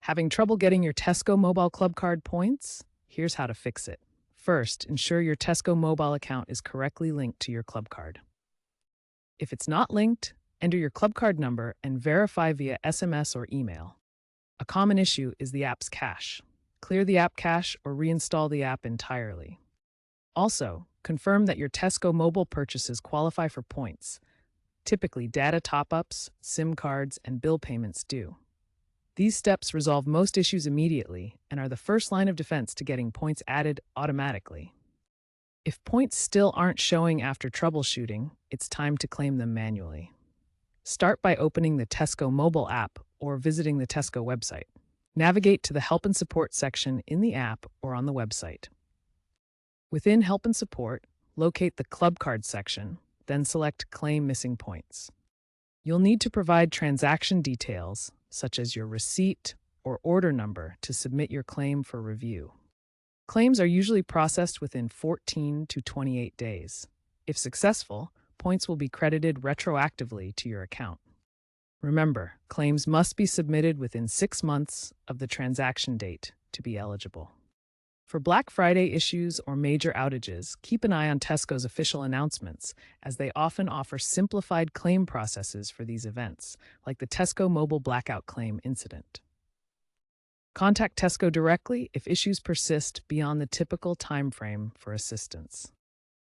Having trouble getting your Tesco Mobile Clubcard points? Here's how to fix it. First, ensure your Tesco Mobile account is correctly linked to your Clubcard. If it's not linked, enter your Clubcard number and verify via SMS or email. A common issue is the app's cache. Clear the app cache or reinstall the app entirely. Also, confirm that your Tesco Mobile purchases qualify for points. Typically, data top-ups, SIM cards, and bill payments do. These steps resolve most issues immediately and are the first line of defense to getting points added automatically. If points still aren't showing after troubleshooting, it's time to claim them manually. Start by opening the Tesco mobile app or visiting the Tesco website. Navigate to the Help and Support section in the app or on the website. Within Help and Support, locate the Clubcard section, then select Claim Missing Points. You'll need to provide transaction details, such as your receipt or order number, to submit your claim for review. Claims are usually processed within 14 to 28 days. If successful, points will be credited retroactively to your account. Remember, claims must be submitted within 6 months of the transaction date to be eligible. For Black Friday issues or major outages, keep an eye on Tesco's official announcements, as they often offer simplified claim processes for these events, like the Tesco Mobile Blackout Claim incident. Contact Tesco directly if issues persist beyond the typical time frame for assistance.